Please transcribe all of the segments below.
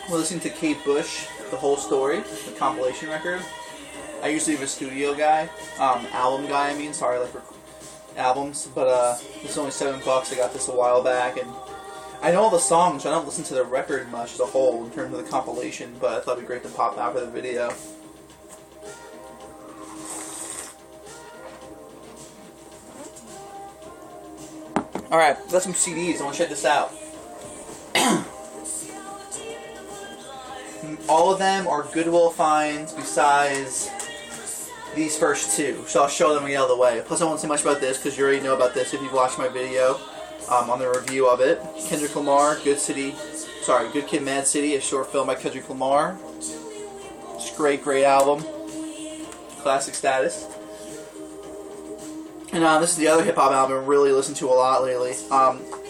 We're listening to Kate Bush, The Whole Story, the compilation record. I usually am a studio guy, album guy. I mean, sorry, like for albums, but this is only $7. I got this a while back, and I know all the songs. I don't listen to the record much as a whole in terms of the compilation, but I thought it'd be great to pop out for the video. Alright, got some CDs. I want to check this out. All of them are Goodwill finds besides these first two. So I'll show them and get out of the way. Plus I won't say much about this because you already know about this if you've watched my video on the review of it. Kendrick Lamar, Good Kid, Mad City, a short film by Kendrick Lamar. It's a great, great album. Classic status. And this is the other hip-hop album I really listened to a lot lately.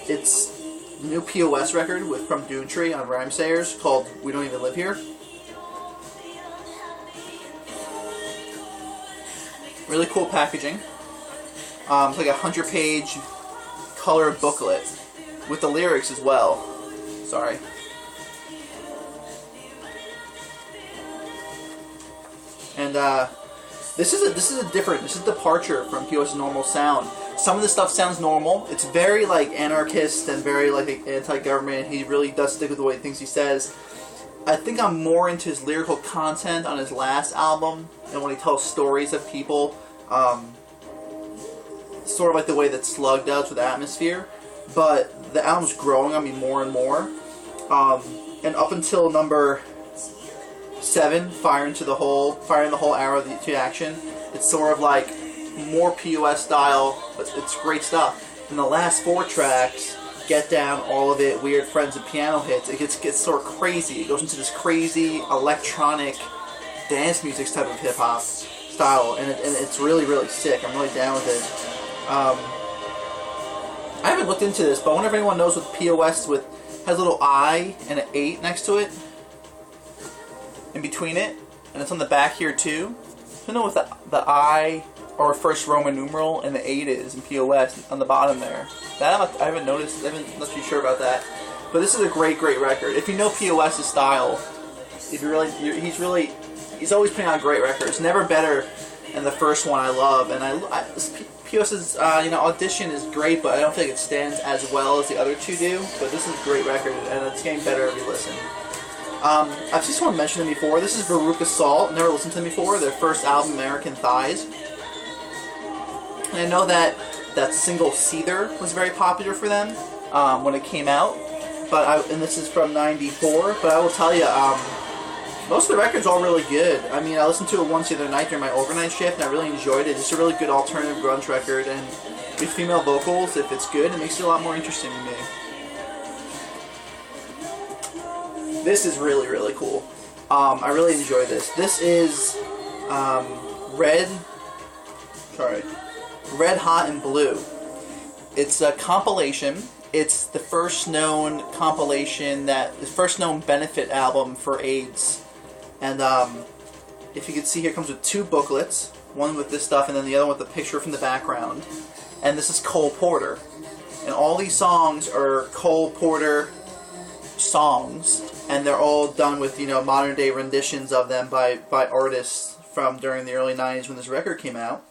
It's the new POS record from Doomtree on Rhymesayers called We Don't Even Live Here. Really cool packaging. It's like a 100-page color booklet with the lyrics as well. Sorry. And this is a departure from POS's normal sound. Some of the stuff sounds normal. It's very like anarchist and very like anti-government. He really does stick with the way things he says. I think I'm more into his lyrical content on his last album, and when he tells stories of people, sort of like the way that Slug does with Atmosphere. But the album's growing on me more and more. And up until number 7, Firing the Whole Arrow to Action, it's sort of like more POS style, but it's great stuff. And the last 4 tracks, Get Down, All of It, Weird Friends, and Piano Hits, it gets sort of crazy. It goes into this crazy electronic dance music type of hip hop style, and it's really, really sick. I'm really down with it. I haven't looked into this, but I wonder if anyone knows what POS has a little I and an 8 next to it, in between it, and it's on the back here too. I don't know what the I or first Roman numeral and the 8 is in POS on the bottom there. That I haven't noticed. I'm not too sure about that. But this is a great, great record. If you know POS's style, he's always putting on great records. Never better than the first one I love, and POS's Audition is great, but I don't think it stands as well as the other two do. But this is a great record, and it's getting better every listen. I've seen someone mention them before. This is Veruca Salt. Never listened to them before. Their first album, American Thighs. And I know that single Seether was very popular for them when it came out. And this is from '94. But I will tell you, most of the records are all really good. I mean, I listened to it once the other night during my overnight shift, and I really enjoyed it. It's a really good alternative grunge record, and with female vocals, if it's good, it makes it a lot more interesting to me. This is really, really cool. I really enjoy this. This is Red Hot and Blue. It's a compilation. It's the first known compilation, the first known benefit album for AIDS. And if you can see here, it comes with 2 booklets. One with this stuff, and then the other one with the picture from the background. And this is Cole Porter. And all these songs are Cole Porter songs. And they're all done with, modern day renditions of them by artists from during the early 90s when this record came out.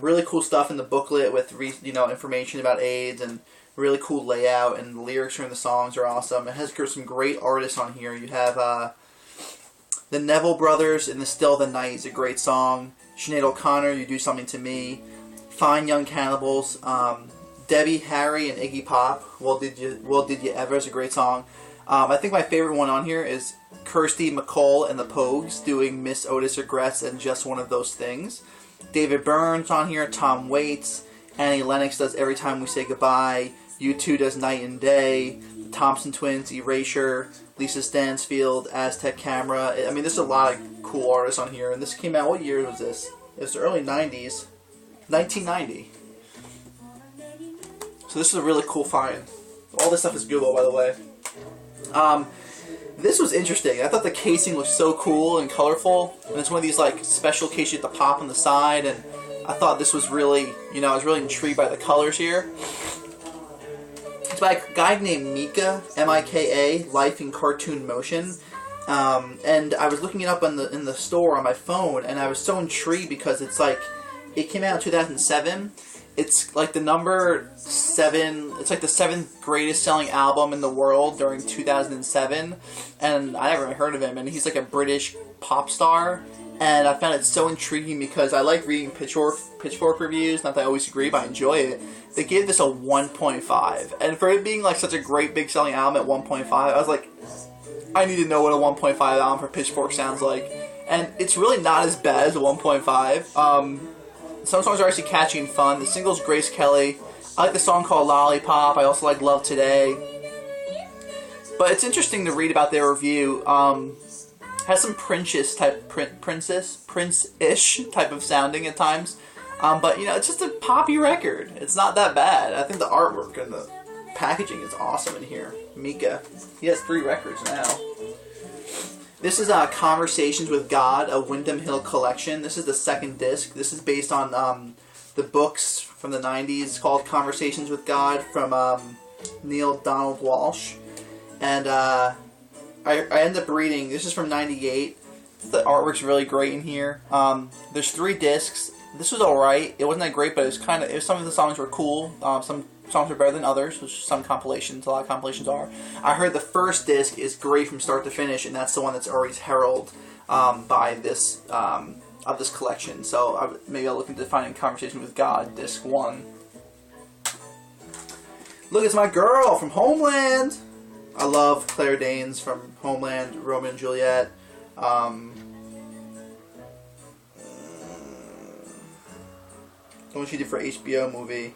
Really cool stuff in the booklet with information about AIDS, and really cool layout, and the lyrics from the songs are awesome. It has some great artists on here. You have the Neville Brothers in the Still the Night is a great song. Sinead O'Connor, You Do Something to Me. Fine Young Cannibals. Debbie Harry and Iggy Pop, Well Did You Ever is a great song. I think my favorite one on here is Kirsty MacColl and the Pogues doing Miss Otis Regrets and Just One of Those Things. David Byrne's on here, Tom Waits, Annie Lennox does Every Time We Say Goodbye, U2 does Night and Day, the Thompson Twins, Erasure, Lisa Stansfield, Aztec Camera. I mean, there's a lot of cool artists on here, and this came out, what year was this? It was the early 90s, 1990. So this is a really cool find. All this stuff is Google, by the way. This was interesting. I thought the casing looked so cool and colorful, and it's one of these like special cases you have to pop on the side, and I thought this was really, I was really intrigued by the colors here. It's by a guy named Mika, M-I-K-A, Life in Cartoon Motion. And I was looking it up in the store on my phone, and I was so intrigued because it's like, it came out in 2007. It's like the number 7, it's like the 7th greatest selling album in the world during 2007, and I never heard of him, and he's like a British pop star, and I found it so intriguing because I like reading Pitchfork reviews, not that I always agree, but I enjoy it. They gave this a 1.5, and for it being like such a great big selling album at 1.5, I was like, I need to know what a 1.5 album for Pitchfork sounds like, and it's really not as bad as a 1.5. Some songs are actually catchy and fun. The single's Grace Kelly. I like the song called Lollipop. I also like Love Today. But it's interesting to read about their review. Has some Prince-ish type of sounding at times. But, you know, it's just a poppy record. It's not that bad. I think the artwork and the packaging is awesome in here. Mika. He has 3 records now. This is Conversations with God, a Windham Hill collection. This is the 2nd disc. This is based on the books from the 90s called Conversations with God from Neil Donald Walsh. And I ended up reading, this is from 98. The artwork's really great in here. There's 3 discs. This was alright. It wasn't that great, but it was some of the songs were cool. Some songs are better than others, which some compilations, a lot of compilations are. I heard the first disc is great from start to finish, and that's the one that's always heralded by this of this collection. So maybe I'll look into finding Conversation with God, disc 1. Look, it's my girl from Homeland. I love Claire Danes from Homeland, Romeo and Juliet. The one she did for HBO movie.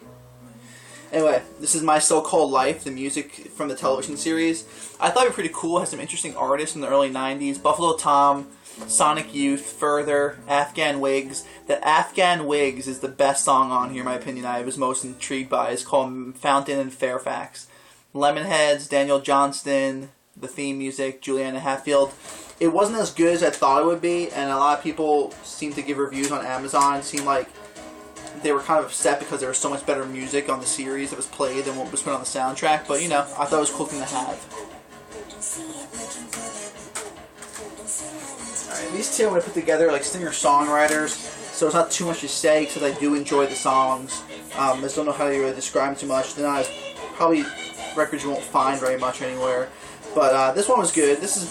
Anyway, this is My So-Called Life, the music from the television series. I thought it was pretty cool. It has some interesting artists in the early 90s. Buffalo Tom, Sonic Youth, Further, Afghan Wigs. The Afghan Wigs is the best song on here, in my opinion. I was most intrigued by. It's called Fountain in Fairfax. Lemonheads, Daniel Johnston, the theme music, Juliana Hatfield. It wasn't as good as I thought it would be, and a lot of people seem to give reviews on Amazon. It seemed like they were kind of upset because there was so much better music on the series that was played than what was put on the soundtrack. But, you know, I thought it was a cool thing to have. Alright, these two I'm going to put together like singer-songwriters, so it's not too much to say because I do enjoy the songs. I just don't know how to really describe them too much. They're not probably records you won't find very much anywhere. But this one was good. This is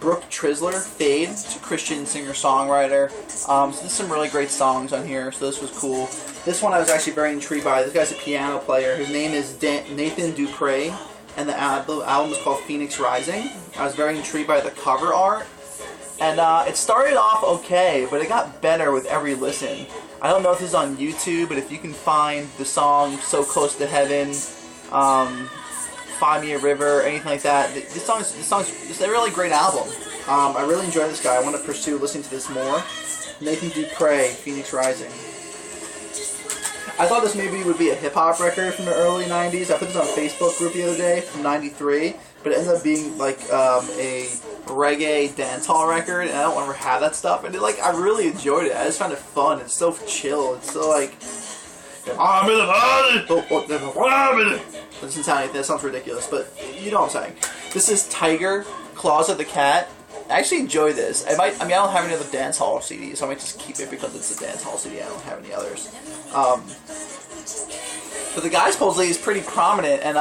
Brooke Trisler, Fade. It's a Christian singer-songwriter. So there's some really great songs on here, so this was cool. This one I was actually very intrigued by. This guy's a piano player. His name is Nathan Dupre, and the album is called Phoenix Rising. I was very intrigued by the cover art. And it started off okay, but it got better with every listen. I don't know if this is on YouTube, but if you can find the song So Close to Heaven, Find Me a River, anything like that. This song's it's a really great album. I really enjoy this guy. I want to pursue listening to this more. Nathan Dupre, Phoenix Rising. I thought this maybe would be a hip-hop record from the early 90s. I put this on a Facebook group the other day from 93, but it ended up being like a reggae dancehall record, and I don't ever have that stuff. And I really enjoyed it. I just found it fun. It's so chill. It's so like... I'm in the party! Doesn't sound like that. Sounds ridiculous, but you know what I'm saying. This is Tiger, Claws of the Cat. I actually enjoy this. I don't have any other dance hall CDs, so I might just keep it because it's a dance hall CD. I don't have any others. But the guy supposedly is pretty prominent, and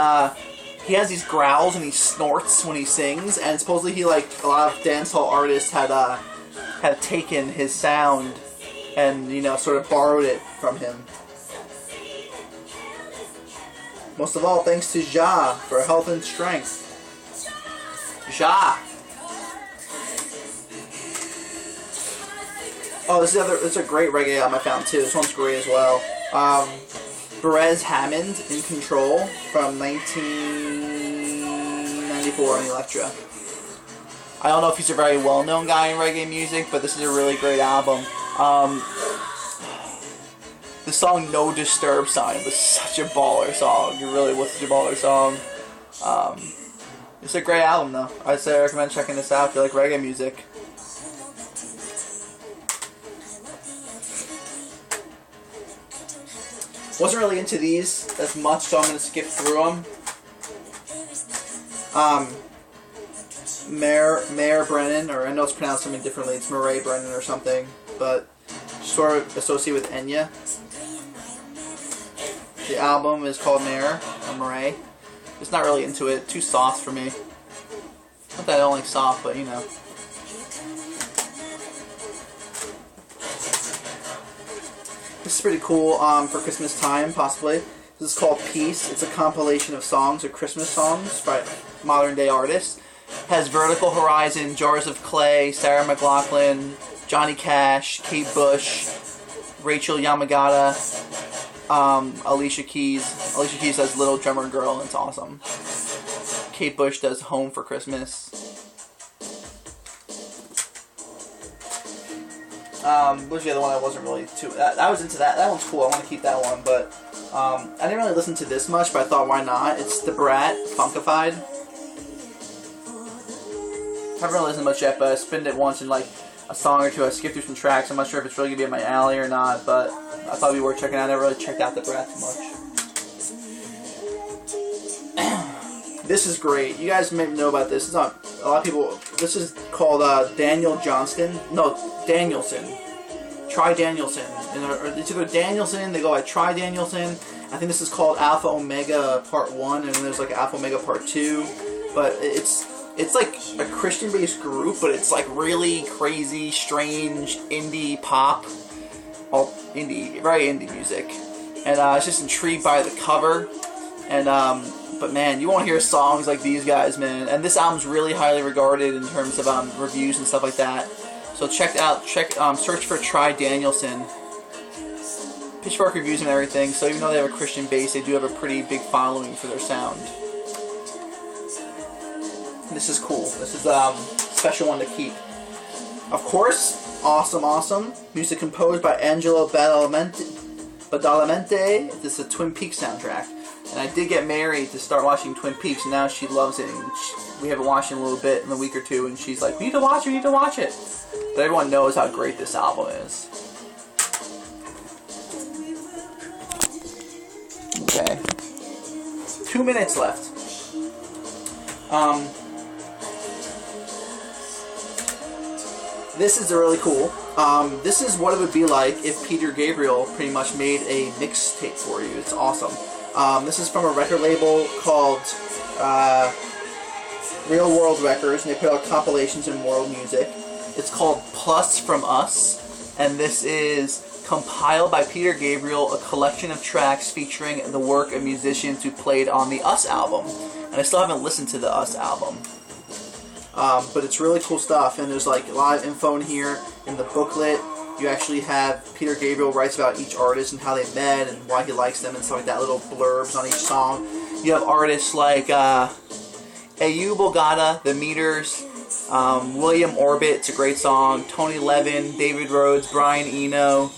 he has these growls and he snorts when he sings, and supposedly he, like a lot of dance hall artists, had taken his sound and, you know, sort of borrowed it from him. Most of all, thanks to Ja for health and strength. Ja! Oh, this is a great reggae album I found too. This one's great as well. Perez Hammond, In Control, from 1994 on Elektra. I don't know if he's a very well-known guy in reggae music, but this is a really great album. The song No Disturb Sign was such a baller song. It really was such a baller song. It's a great album though. I'd say I recommend checking this out if you like reggae music. Wasn't really into these as much, so I'm going to skip through them. Mayor Brennan, or I know it's pronounced something differently. It's Murray Brennan or something, but sort of associated with Enya. The album is called Mayor or Murray. Just not really into it. Too soft for me. Not that I don't like soft, but you know. This is pretty cool for Christmas time, possibly. This is called Peace. It's a compilation of songs, or Christmas songs by modern day artists. Has Vertical Horizon, Jars of Clay, Sarah McLachlan, Johnny Cash, Kate Bush, Rachel Yamagata, Alicia Keys. Alicia Keys does Little Drummer Girl, and it's awesome. Kate Bush does Home for Christmas. What was the other one I wasn't really too... I was into that. That one's cool. I want to keep that one, but I didn't really listen to this much, but I thought, why not? It's The Brat, Funkified. I haven't really listened much yet, but I spinned it once in like a song or two. I skipped through some tracks. I'm not sure if it's really going to be up my alley or not, but I thought it'd be worth checking out. I never really checked out The Brat too much. This is great. You guys may know about this. It's not a lot of people. This is called Daniel Johnston. No, Danielson. Try Danielson. And it's either Danielson. They go like Try Danielson. I think this is called Alpha Omega Part 1, and then there's like Alpha Omega Part 2. But it's like a Christian-based group, but it's like really crazy, strange indie pop, all indie, very indie music. And I was just intrigued by the cover, and but man, you won't hear songs like these guys, man. And this album's really highly regarded in terms of reviews and stuff like that. So search for Try Danielson. Pitchfork reviews and everything. So even though they have a Christian base, they do have a pretty big following for their sound. This is cool. This is a special one to keep. Of course, awesome. Music composed by Angelo Badalamenti. This is a Twin Peaks soundtrack. And I did get married to start watching Twin Peaks, and now she loves it. And we haven't watched it in a little bit, in a week or two, and she's like, "You need to watch it, you need to watch it." But everyone knows how great this album is. Okay. 2 minutes left. This is really cool. This is what it would be like if Peter Gabriel pretty much made a mixtape for you. It's awesome. This is from a record label called Real World Records, and they put out compilations in world music. It's called Plus From Us, and this is compiled by Peter Gabriel, a collection of tracks featuring the work of musicians who played on the Us album. And I still haven't listened to the Us album. But it's really cool stuff, and there's like a lot of info in here. In the booklet, you actually have Peter Gabriel writes about each artist and how they met and why he likes them and stuff like that, little blurbs on each song. You have artists like Ayub Ogata, The Meters, William Orbit, it's a great song, Tony Levin, David Rhodes, Brian Eno,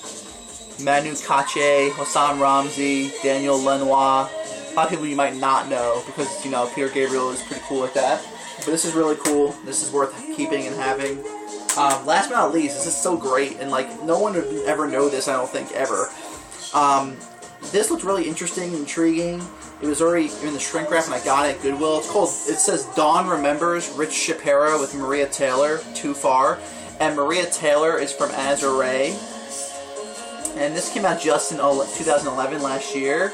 Manu Katché, Hossam Ramsey, Daniel Lanois. A lot of people you might not know because, you know, Peter Gabriel is pretty cool like that. But this is really cool. This is worth keeping and having. Last but not least, this is so great, and like no one would ever know this, I don't think, ever. This looked really interesting, intriguing. It was already in the shrink wrap, and I got it at Goodwill. It says Dawn Remembers Rich Shapiro with Maria Taylor, Too Far, and Maria Taylor is from Azure. And this came out just in 2011, last year.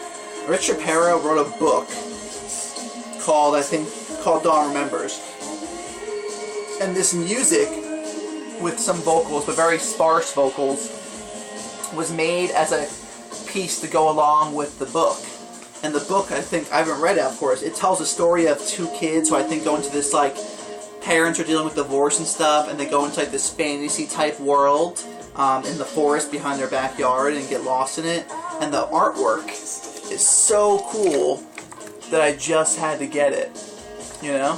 Rich Shapiro wrote a book called Dawn Remembers. And this music, with some vocals, but very sparse vocals, was made as a piece to go along with the book. And the book, I haven't read it, of course, it tells a story of two kids who I think go into this, like, parents are dealing with divorce and stuff, and they go into, like, this fantasy-type world in the forest behind their backyard and get lost in it. And the artwork is so cool that I just had to get it, you know?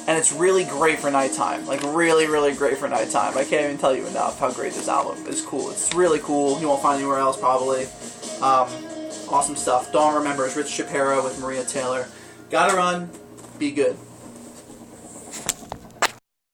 And it's really great for nighttime. Like, really, really great for nighttime. I can't even tell you enough how great this album is. Cool. It's really cool. You won't find it anywhere else, probably. Awesome stuff. Dawn Remembers, Rich Shapiro with Maria Taylor. Gotta run. Be good.